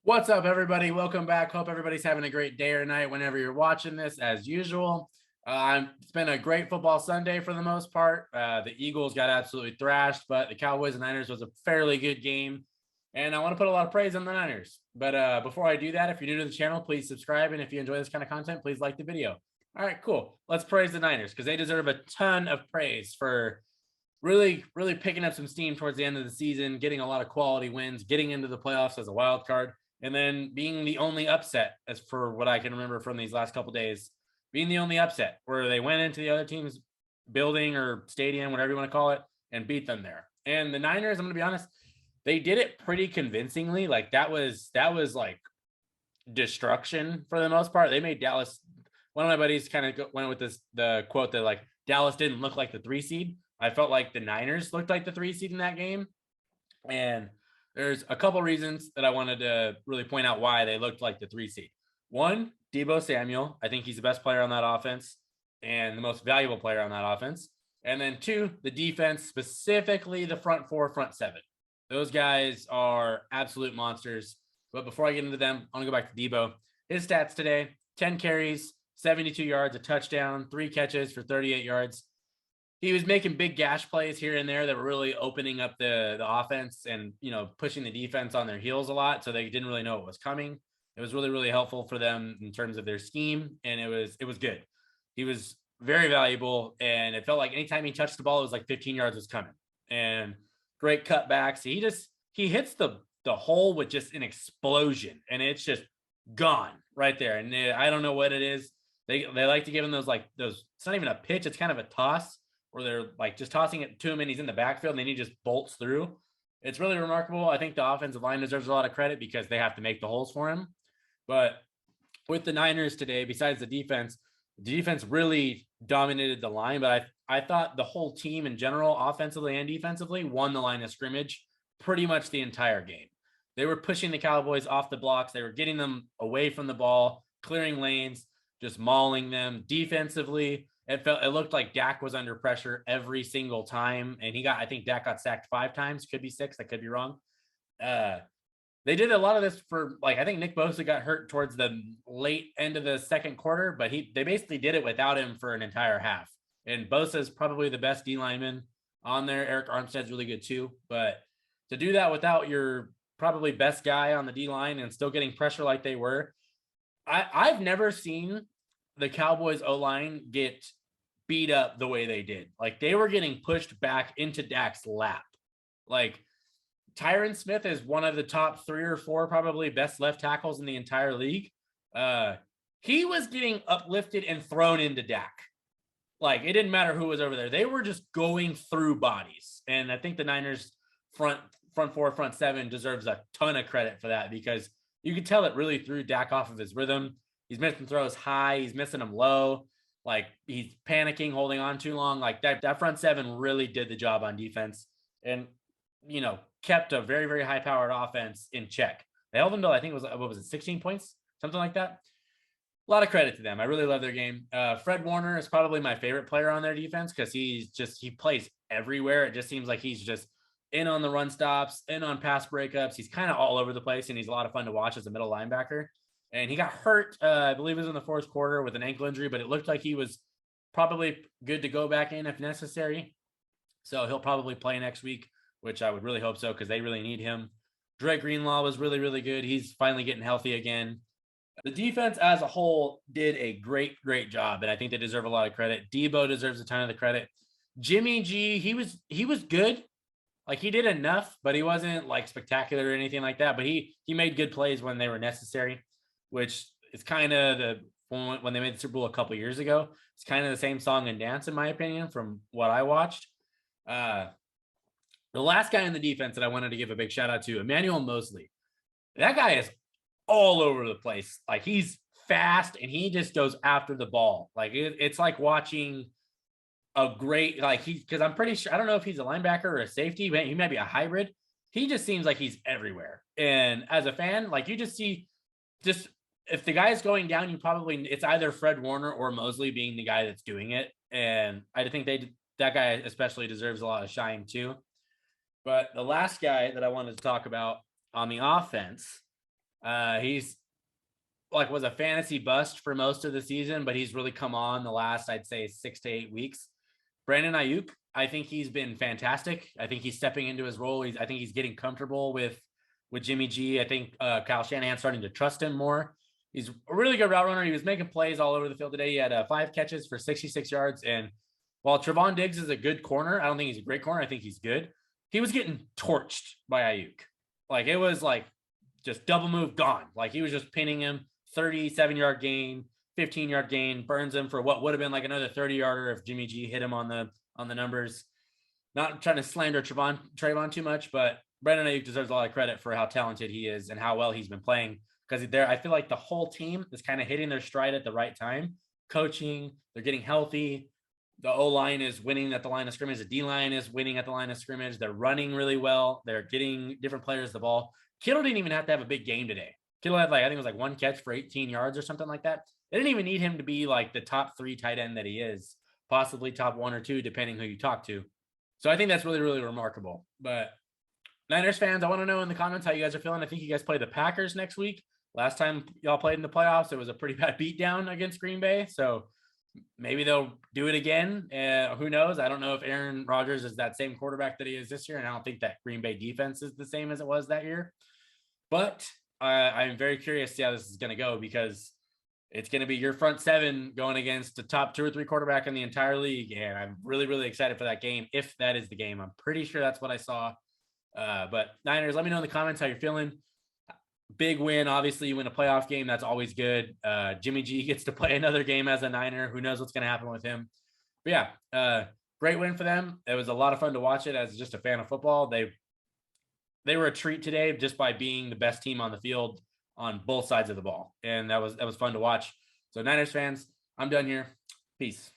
What's up, everybody? Welcome back. Hope everybody's having a great day or night whenever you're watching this, as usual. It's been a great football Sunday for the most part. The Eagles got absolutely thrashed, but the Cowboys and Niners was a fairly good game. And I want to put a lot of praise on the Niners. But before I do that, if you're new to the channel, please subscribe. And if you enjoy this kind of content, please like the video. All right, cool. Let's praise the Niners because they deserve a ton of praise for really picking up some steam towards the end of the season, getting a lot of quality wins, getting into the playoffs as a wild card, and then being the only upset, as for what I can remember from these last couple days, being the only upset where they went into the other team's building or stadium, whatever you want to call it, and beat them there. And the Niners, I'm going to be honest, they did it pretty convincingly. Like that was like destruction for the most part. They made Dallas. One of my buddies kind of went with the quote that like Dallas didn't look like the 3 seed. I felt like the Niners looked like the 3 seed in that game. And there's a couple reasons that I wanted to really point out why they looked like the 3 seed. One, Deebo Samuel. I think he's the best player on that offense and the most valuable player on that offense. And then two, the defense, specifically the front 4, front 7. Those guys are absolute monsters. But before I get into them, I want to go back to Deebo. His stats today: 10 carries, 72 yards, a touchdown, 3 catches for 38 yards. He was making big gash plays here and there that were really opening up the offense and, pushing the defense on their heels a lot. So they didn't really know what was coming. It was really helpful for them in terms of their scheme. And it was good. He was very valuable. And it felt like anytime he touched the ball, it was like 15 yards was coming. And great cutbacks. He hits the hole with just an explosion, and it's just gone right there. And I don't know what it is. They like to give him those, it's not even a pitch. It's kind of a toss, where they're like just tossing it to him and he's in the backfield and then he just bolts through. It's really remarkable. I think the offensive line deserves a lot of credit because they have to make the holes for him. But with the Niners today, besides the defense really dominated the line. But I thought the whole team in general, offensively and defensively, won the line of scrimmage pretty much the entire game. They were pushing the Cowboys off the blocks. They were getting them away from the ball, clearing lanes, just mauling them. Defensively, it looked like Dak was under pressure every single time. And I think Dak got sacked 5 times, could be 6. I could be wrong. They did a lot of this for, I think Nick Bosa got hurt towards the late end of the second quarter, but they basically did it without him for an entire half. And Bosa is probably the best D lineman on there. Eric Armstead's really good too. But to do that without your probably best guy on the D line and still getting pressure like they were, I've never seen the Cowboys O-line get beat up the way they did. Like, they were getting pushed back into Dak's lap. Like, Tyron Smith is one of the top 3 or 4 probably best left tackles in the entire league. He was getting uplifted and thrown into Dak. Like, it didn't matter who was over there. They were just going through bodies. And I think the Niners front 4, front 7 deserves a ton of credit for that, because you could tell it really threw Dak off of his rhythm. He's missing throws high. He's missing them low. Like, he's panicking, holding on too long. Like, that front 7 really did the job on defense and, kept a very, very high-powered offense in check. They held them to, I think it was 16 points? Something like that. A lot of credit to them. I really love their game. Fred Warner is probably my favorite player on their defense because he plays everywhere. It just seems like he's just in on the run stops, in on pass breakups. He's kind of all over the place, and he's a lot of fun to watch as a middle linebacker. And he got hurt, I believe it was in the 4th quarter with an ankle injury, but it looked like he was probably good to go back in if necessary. So he'll probably play next week, which I would really hope so because they really need him. Dre Greenlaw was really, really good. He's finally getting healthy again. The defense as a whole did a great, great job, and I think they deserve a lot of credit. Deebo deserves a ton of the credit. Jimmy G, he was good. Like, he did enough, but he wasn't like spectacular or anything like that. But he made good plays when they were necessary, which is kind of when they made the Super Bowl a couple years ago. It's kind of the same song and dance, in my opinion, from what I watched. The last guy in the defense that I wanted to give a big shout out to, Emmanuel Moseley. That guy is all over the place. Like, he's fast and he just goes after the ball. Like, it's like watching a great, because I'm pretty sure, I don't know if he's a linebacker or a safety, but he might be a hybrid. He just seems like he's everywhere. And as a fan, like, you just see, if the guy is going down, it's either Fred Warner or Moseley being the guy that's doing it. And I think that guy especially deserves a lot of shine too. But the last guy that I wanted to talk about on the offense He's like was a fantasy bust for most of the season, but he's really come on the last, I'd say, 6 to 8 weeks. Brandon Aiyuk, I think he's been fantastic. I think he's stepping into his role. I think he's getting comfortable with Jimmy G. I think Kyle Shanahan's starting to trust him more. He's a really good route runner. He was making plays all over the field today. He had 5 catches for 66 yards. And while Trevon Diggs is a good corner, I don't think he's a great corner. I think he's good. He was getting torched by Aiyuk. Like it was like just double move gone. Like he was just pinning him. 37-yard gain, 15-yard gain, burns him for what would have been like another 30-yarder if Jimmy G hit him on the numbers. Not trying to slander Trayvon too much, but Brandon Aiyuk deserves a lot of credit for how talented he is and how well he's been playing. Because I feel like the whole team is kind of hitting their stride at the right time. Coaching, they're getting healthy. The O-line is winning at the line of scrimmage. The D-line is winning at the line of scrimmage. They're running really well. They're getting different players the ball. Kittle didn't even have to have a big game today. Kittle had I think it was like 1 catch for 18 yards or something like that. They didn't even need him to be like the top 3 tight end that he is, possibly top 1 or 2, depending who you talk to. So I think that's really, really remarkable. But Niners fans, I want to know in the comments how you guys are feeling. I think you guys play the Packers next week. Last time y'all played in the playoffs, it was a pretty bad beatdown against Green Bay. So maybe they'll do it again. Who knows? I don't know if Aaron Rodgers is that same quarterback that he is this year. And I don't think that Green Bay defense is the same as it was that year. But I'm very curious to see how this is going to go because it's going to be your front 7 going against the top 2 or 3 quarterback in the entire league. And I'm really, really excited for that game. If that is the game, I'm pretty sure that's what I saw. But Niners, let me know in the comments how you're feeling. Big win. Obviously, you win a playoff game. That's always good. Jimmy G gets to play another game as a Niner. Who knows what's going to happen with him. But yeah, great win for them. It was a lot of fun to watch it as just a fan of football. They were a treat today just by being the best team on the field on both sides of the ball. And that was fun to watch. So Niners fans, I'm done here. Peace.